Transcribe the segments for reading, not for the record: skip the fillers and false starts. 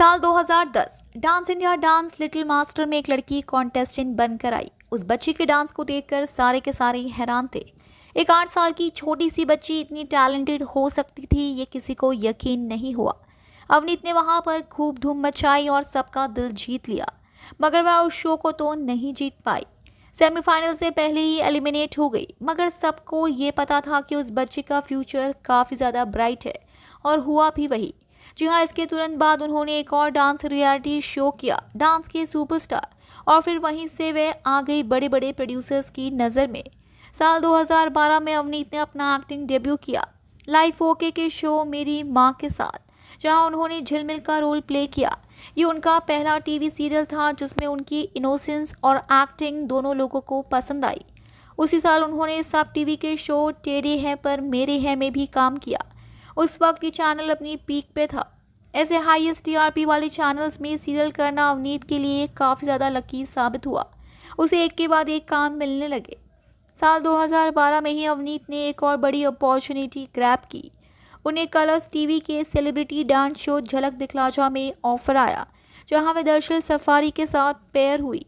साल 2010 dance India dance little master में एक लड़की कॉन्टेस्टेंट बनकर आई। उस बच्ची के डांस को देखकर सारे के सारे हैरान थे। एक 8 साल की छोटी सी बच्ची इतनी टैलेंटेड हो सकती थी, ये किसी को यकीन नहीं हुआ। अवनीत ने वहां पर खूब धूम मचाई और सबका दिल जीत लिया, मगर वह उस शो को तो नहीं जीत पाई। सेमीफाइनल से पहले ही एलिमिनेट हो गई, मगर सबको ये पता था कि उस बच्ची का फ्यूचर काफ़ी ज़्यादा ब्राइट है, और हुआ भी वही। जी हाँ, इसके तुरंत बाद उन्होंने एक और डांस रियलिटी शो किया, डांस के सुपरस्टार, और फिर वहीं से वे आ गई बड़े बड़े प्रोड्यूसर्स की नज़र में। साल 2012 में अवनीत ने अपना एक्टिंग डेब्यू किया लाइफ ओके के शो मेरी माँ के साथ, जहां उन्होंने झिलमिल का रोल प्ले किया। ये उनका पहला टीवी सीरियल था जिसमें उनकी इनोसेंस और एक्टिंग दोनों लोगों को पसंद आई। उसी साल उन्होंने सब टीवी के शो टेढ़े हैं पर मेरे हैं में भी काम किया। उस वक्त ये चैनल अपनी पीक पे था। ऐसे हाईएस्ट टीआरपी वाले चैनल्स में सीरियल करना अवनीत के लिए काफ़ी ज़्यादा लकी साबित हुआ। उसे एक के बाद एक काम मिलने लगे। साल 2012 में ही अवनीत ने एक और बड़ी अपॉर्चुनिटी ग्रैब की। उन्हें कलर्स टीवी के सेलिब्रिटी डांस शो झलक दिखला जा में ऑफर आया, जहां वे दर्शल सफारी के साथ पेयर हुई।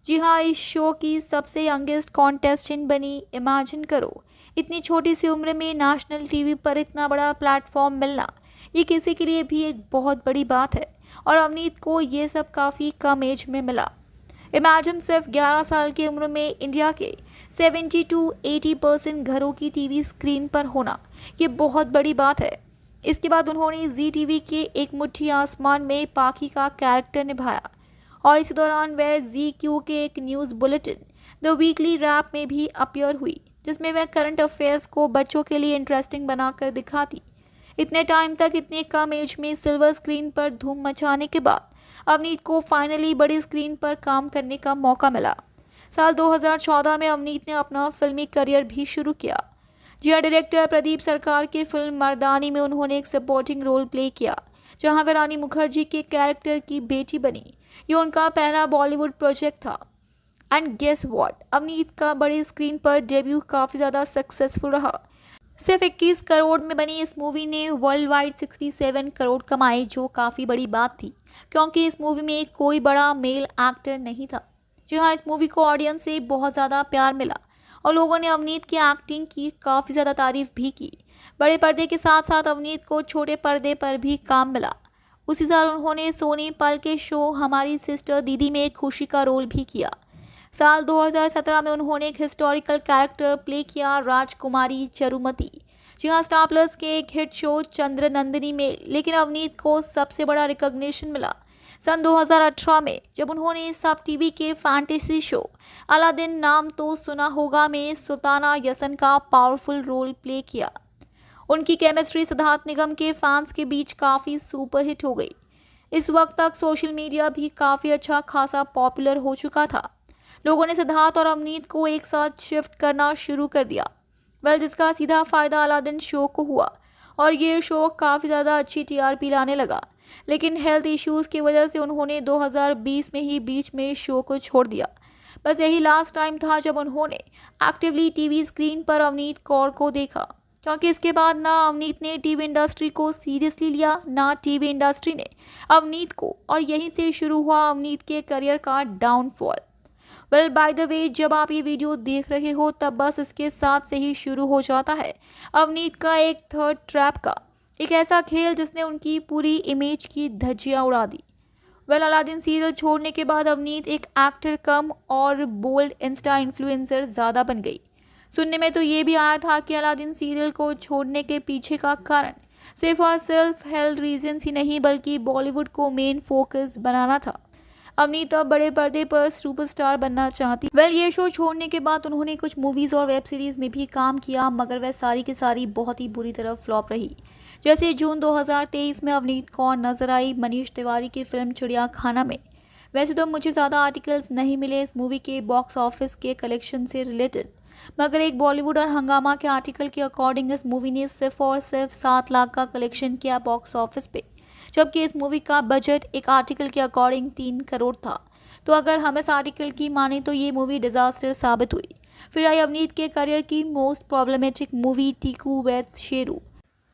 जी हाँ, इस शो की सबसे यंगेस्ट कॉन्टेस्टेंट बनी। इमेजिन करो, इतनी छोटी सी उम्र में नेशनल टीवी पर इतना बड़ा प्लेटफॉर्म मिलना, ये किसी के लिए भी एक बहुत बड़ी बात है, और अवनीत को ये सब काफ़ी कम एज में मिला। इमेजिन, सिर्फ 11 साल की उम्र में इंडिया के 70 to 80% घरों की टीवी स्क्रीन पर होना, ये बहुत बड़ी बात है। इसके बाद उन्होंने जी टीवी के एक मुट्ठी आसमान में पाखी का कैरेक्टर निभाया, और इस दौरान वह जी क्यू के एक news bulletin the weekly wrap में भी अपीयर हुई, जिसमें वह करंट अफेयर्स को बच्चों के लिए इंटरेस्टिंग बनाकर दिखाती। इतने टाइम तक इतने कम एज में सिल्वर स्क्रीन पर धूम मचाने के बाद अवनीत को फाइनली बड़ी स्क्रीन पर काम करने का मौका मिला। साल 2014 में अवनीत ने अपना फिल्मी करियर भी शुरू किया। जिया डायरेक्टर प्रदीप सरकार की फिल्म मर्दानी में उन्होंने एक सपोर्टिंग रोल प्ले किया, जहां वे रानी मुखर्जी के कैरेक्टर की बेटी बनी। ये उनका पहला बॉलीवुड प्रोजेक्ट था। एंड गेस व्हाट, अवनीत का बड़ी स्क्रीन पर डेब्यू काफ़ी ज़्यादा सक्सेसफुल रहा। सिर्फ 21 करोड़ में बनी इस मूवी ने वर्ल्ड वाइड 67 करोड़ कमाए, जो काफ़ी बड़ी बात थी, क्योंकि इस मूवी में कोई बड़ा मेल एक्टर नहीं था। जी हाँ, इस मूवी को ऑडियंस से बहुत ज़्यादा प्यार मिला, और लोगों ने अवनीत की एक्टिंग की काफ़ी ज़्यादा तारीफ भी की। बड़े पर्दे के साथ साथ अवनीत को छोटे पर्दे पर भी काम मिला। उसी साल उन्होंने सोनी पल के शो हमारी सिस्टर दीदी में एक खुशी का रोल भी किया। साल 2017 में उन्होंने एक हिस्टोरिकल कैरेक्टर प्ले किया, राजकुमारी चरुमती, जी हाँ, स्टार प्लस के एक हिट शो चंद्र नंदिनी में। लेकिन अवनीत को सबसे बड़ा रिकॉग्निशन मिला सन 2018 में, जब उन्होंने सब टीवी के फैंटेसी शो अलादीन नाम तो सुना होगा में सुल्ताना यसन का पावरफुल रोल प्ले किया। उनकी केमिस्ट्री सिद्धार्थ निगम के फैंस के बीच काफ़ी सुपरहिट हो गई। इस वक्त तक सोशल मीडिया भी काफ़ी अच्छा खासा पॉपुलर हो चुका था। लोगों ने सिद्धार्थ और अवनीत को एक साथ शिफ्ट करना शुरू कर दिया, जिसका सीधा फ़ायदा अलादीन शो को हुआ, और ये शो काफ़ी ज़्यादा अच्छी टीआरपी लाने लगा। लेकिन हेल्थ इश्यूज़ की वजह से उन्होंने 2020 में ही बीच में शो को छोड़ दिया। बस यही लास्ट टाइम था जब उन्होंने एक्टिवली टीवी स्क्रीन पर अवनीत कौर को देखा, क्योंकि इसके बाद ना अवनीत ने टीवी इंडस्ट्री को सीरियसली लिया, ना टीवी इंडस्ट्री ने अवनीत को, और यहीं से शुरू हुआ अवनीत के करियर का downfall. Well, by the way, जब आप ये वीडियो देख रहे हो तब बस इसके साथ से ही शुरू हो जाता है अवनीत का एक थर्ड ट्रैप का, एक ऐसा खेल जिसने उनकी पूरी इमेज की धज्जियां उड़ा दी। वेल, अलादीन सीरियल छोड़ने के बाद अवनीत एक एक्टर कम और बोल्ड इंस्टा इन्फ्लुएंसर ज़्यादा बन गई। सुनने में तो ये भी आया था कि अलादीन सीरियल को छोड़ने के पीछे का कारण सिर्फ और सिर्फ हेल्थ रीजन्स ही नहीं, बल्कि बॉलीवुड को मेन फोकस बनाना था। अवनीत अब बड़े पर्दे पर सुपरस्टार बनना चाहती। ये शो छोड़ने के बाद उन्होंने कुछ मूवीज़ और वेब सीरीज़ में भी काम किया, मगर वह सारी की सारी बहुत ही बुरी तरह फ्लॉप रही। जैसे जून 2023 में अवनीत कौर नजर आई मनीष तिवारी की फिल्म चिड़ियाखाना में। वैसे तो मुझे ज़्यादा आर्टिकल्स नहीं मिले इस मूवी के बॉक्स ऑफिस के कलेक्शन से रिलेटेड, मगर एक बॉलीवुड और हंगामा के आर्टिकल के अकॉर्डिंग इस मूवी ने सिर्फ और सिर्फ 7 लाख का कलेक्शन किया बॉक्स ऑफिस पे, जबकि इस मूवी का बजट एक आर्टिकल के अकॉर्डिंग 3 करोड़ था। तो अगर हम इस आर्टिकल की माने तो ये मूवी डिजास्टर साबित हुई। फिर आई अवनीत के करियर की most problematic movie Tiku weds Sheru.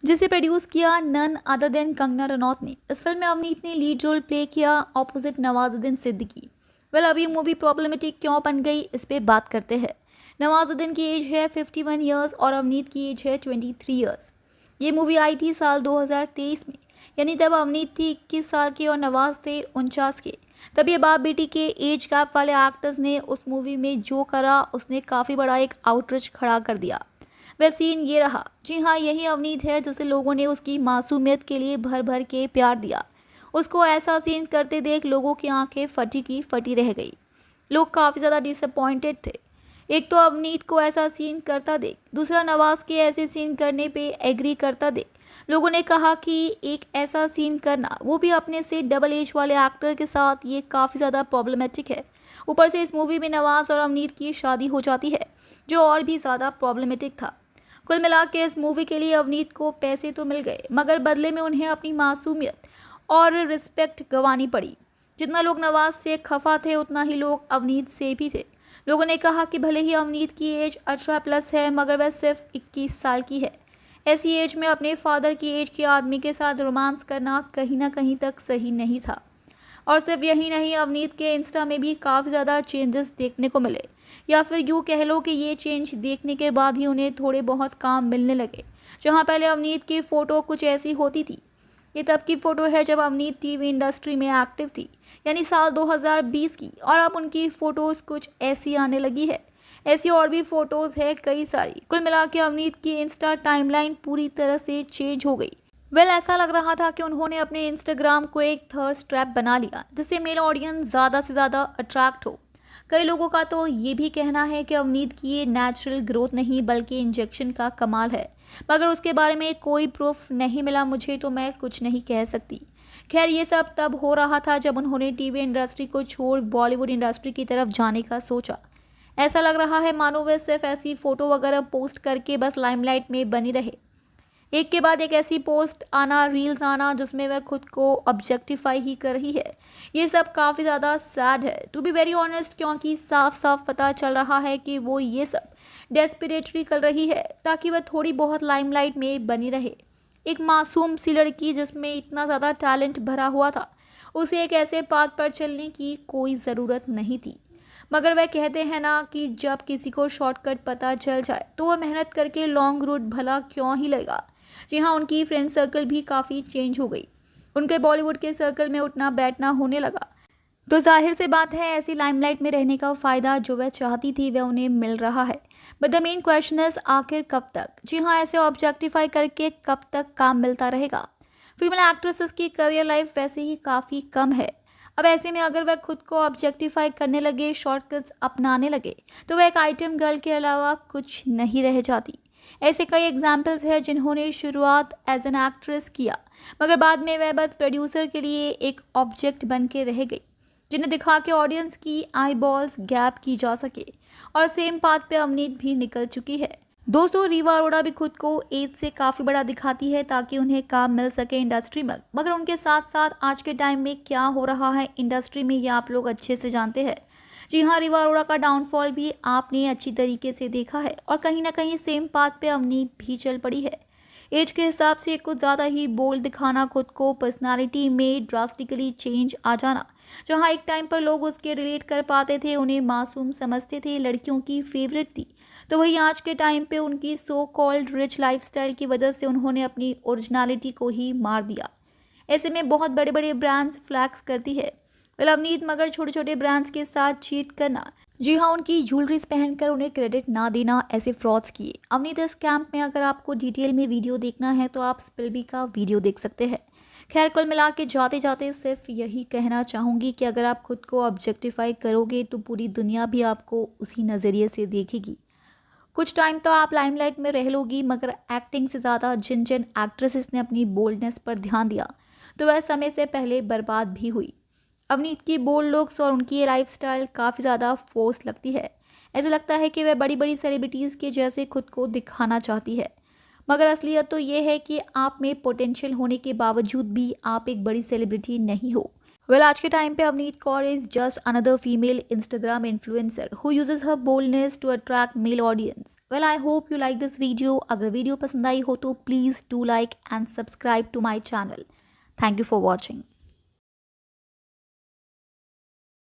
जिसे प्रोड्यूस किया none other than Kangana Ranaut ने। इस फिल्म में अवनीत ने लीड रोल प्ले किया ऑपोजिट नवाजुद्दीन सिद्दीकी। अब ये मूवी प्रॉब्लमेटिक क्यों बन गई, इस पे बात करते हैं। नवाजुद्दीन की एज है 51 ईयर्स और अवनीत की एज है 23 ईयर्स। ये मूवी आई थी साल 2023 में, यानी तब अवनीत थी 21 साल की और नवाज थे 49 के। तब ये बाप बेटी के एज गैप वाले एक्टर्स ने उस मूवी में जो करा उसने काफ़ी बड़ा एक आउटरीच खड़ा कर दिया। वह सीन ये रहा। जी हाँ, यही अवनीत है जिसे लोगों ने उसकी मासूमियत के लिए भर भर के प्यार दिया। उसको ऐसा सीन करते देख लोगों की आंखें फटी की फटी रह गई। लोग काफ़ी ज़्यादा डिसअपॉइंटेड थे। एक तो अवनीत को ऐसा सीन करता देख, दूसरा नवाज के ऐसे सीन करने पे एग्री करता देख लोगों ने कहा कि एक ऐसा सीन करना, वो भी अपने से डबल एज वाले एक्टर के साथ, ये काफ़ी ज़्यादा प्रॉब्लमेटिक है। ऊपर से इस मूवी में नवाज और अवनीत की शादी हो जाती है, जो और भी ज़्यादा प्रॉब्लमेटिक था। कुल मिला के इस मूवी के लिए अवनीत को पैसे तो मिल गए, मगर बदले में उन्हें अपनी मासूमियत और रिस्पेक्ट गंवानी पड़ी। जितना लोग नवाज से खफा थे उतना ही लोग अवनीत से भी थे। लोगों ने कहा कि भले ही अवनीत की एज 18+ है, मगर वह सिर्फ 21 साल की है। ऐसी एज में अपने फादर की एज के आदमी के साथ रोमांस करना कहीं ना कहीं तक सही नहीं था। और सिर्फ यही नहीं, अवनीत के इंस्टा में भी काफ़ी ज़्यादा चेंजेस देखने को मिले, या फिर यूँ कह लो कि ये चेंज देखने के बाद ही उन्हें थोड़े बहुत काम मिलने लगे। जहाँ पहले अवनीत की फ़ोटो कुछ ऐसी होती थी, ये तब की फ़ोटो है जब अवनीत टीवी इंडस्ट्री में एक्टिव थी, यानी साल 2020 की, और अब उनकी फ़ोटोज़ कुछ ऐसी आने लगी है। ऐसी और भी फ़ोटोज़ है कई सारी। कुल मिला के अवनीत की इंस्टा टाइमलाइन पूरी तरह से चेंज हो गई। ऐसा लग रहा था कि उन्होंने अपने इंस्टाग्राम को एक थर्स्ट ट्रैप बना लिया, जिससे मेल ऑडियंस ज़्यादा से ज़्यादा अट्रैक्ट हो। कई लोगों का तो ये भी कहना है कि अवनीत की ये नेचुरल ग्रोथ नहीं बल्कि इंजेक्शन का कमाल है, मगर उसके बारे में कोई प्रूफ नहीं मिला मुझे, तो मैं कुछ नहीं कह सकती। खैर, ये सब तब हो रहा था जब उन्होंने टीवी इंडस्ट्री को छोड़ बॉलीवुड इंडस्ट्री की तरफ जाने का सोचा। ऐसा लग रहा है मानो वे सिर्फ ऐसी फ़ोटो वगैरह पोस्ट करके बस लाइमलाइट में बनी रहे। एक के बाद एक ऐसी पोस्ट आना, रील्स आना जिसमें वह खुद को ऑब्जेक्टिफाई ही कर रही है। ये सब काफ़ी ज़्यादा सैड है, टू बी वेरी ऑनेस्ट, क्योंकि साफ साफ पता चल रहा है कि वो ये सब डेस्परेटली कर रही है ताकि वह थोड़ी बहुत लाइमलाइट में बनी रहे। एक मासूम सी लड़की जिसमें इतना ज़्यादा टैलेंट भरा हुआ था, उसे एक ऐसे पाथ पर चलने की कोई ज़रूरत नहीं थी। मगर वह कहते हैं ना कि जब किसी को शॉर्टकट पता चल जाए तो वह मेहनत करके लॉन्ग रूट भला क्यों ही लेगा। जी हाँ, उनकी फ्रेंड सर्कल भी काफ़ी चेंज हो गई। उनके बॉलीवुड के सर्कल में उठना बैठना होने लगा, तो जाहिर सी बात है ऐसी लाइमलाइट में रहने का फ़ायदा जो वह चाहती थी वह उन्हें मिल रहा है। But the main question is, आखिर कब तक? जी हाँ, ऐसे ऑब्जेक्टिफाई करके कब तक काम मिलता रहेगा? फीमेल एक्ट्रेसेस की करियर लाइफ वैसे ही काफ़ी कम है। अब ऐसे में अगर वह खुद को ऑब्जेक्टिफाई करने लगे, शॉर्टकट्स अपनाने लगे, तो वह एक आइटम गर्ल के अलावा कुछ नहीं रह जाती। ऐसे कई एग्जाम्पल्स हैं जिन्होंने शुरुआत एज एन एक्ट्रेस किया, मगर बाद में वह बस प्रोड्यूसर के लिए एक ऑब्जेक्ट बन के रह गई, जिन्हें दिखा के ऑडियंस की आई बॉल्स गैप की जा सके। और सेम पाथ पे अवनीत भी निकल चुकी है। दोस्तों, रीवा अरोड़ा भी खुद को एज से काफ़ी बड़ा दिखाती है ताकि उन्हें काम मिल सके इंडस्ट्री में, मगर उनके साथ साथ आज के टाइम में क्या हो रहा है इंडस्ट्री में ये आप लोग अच्छे से जानते हैं। जी हाँ, रीवा अरोड़ा का डाउनफॉल भी आपने अच्छी तरीके से देखा है, और कहीं ना कहीं सेम पाथ पे अवनीत भी चल पड़ी है। एज के हिसाब से कुछ ज़्यादा ही बोल्ड दिखाना खुद को, पर्सनालिटी में ड्रास्टिकली चेंज आ जाना। जहाँ एक टाइम पर लोग उसके रिलेट कर पाते थे, उन्हें मासूम समझते थे, लड़कियों की फेवरेट थी, तो वही आज के टाइम पे उनकी सो कॉल्ड रिच लाइफस्टाइल की वजह से उन्होंने अपनी ओरिजिनलिटी को ही मार दिया। ऐसे में बहुत बड़े बड़े ब्रांड्स फ्लैक्स करती है अवनीत, मगर छोटे छोटे ब्रांड्स के साथ चीट करना, जी हाँ, उनकी ज्वेलरीज पहनकर उन्हें क्रेडिट ना देना, ऐसे फ्रॉड्स किए अवनीत इस कैंप में। अगर आपको डिटेल में वीडियो देखना है तो आप स्पिलबी का वीडियो देख सकते हैं। खैर, कुल मिला के जाते जाते सिर्फ यही कहना चाहूँगी कि अगर आप खुद को ऑब्जेक्टिफाई करोगे तो पूरी दुनिया भी आपको उसी नज़रिए से देखेगी। कुछ टाइम तो आप लाइमलाइट में रह लोगी, मगर एक्टिंग से ज़्यादा जिन जिन एक्ट्रेसेस ने अपनी बोल्डनेस पर ध्यान दिया तो वह समय से पहले बर्बाद भी हुई। अवनीत की बोल्ड लुक्स और उनकी ये लाइफस्टाइल काफ़ी ज़्यादा फोर्स लगती है। ऐसा लगता है कि वह बड़ी बड़ी सेलिब्रिटीज़ के जैसे खुद को दिखाना चाहती है, मगर असलियत तो ये है कि आप में पोटेंशियल होने के बावजूद भी आप एक बड़ी सेलिब्रिटी नहीं हो। वेल आज के टाइम पे Avneet Kaur is just another female Instagram influencer who uses her boldness to attract male audience. Well I hope you like this video. अगर वीडियो पसंद आई हो तो please do like and subscribe to my channel. Thank you for watching.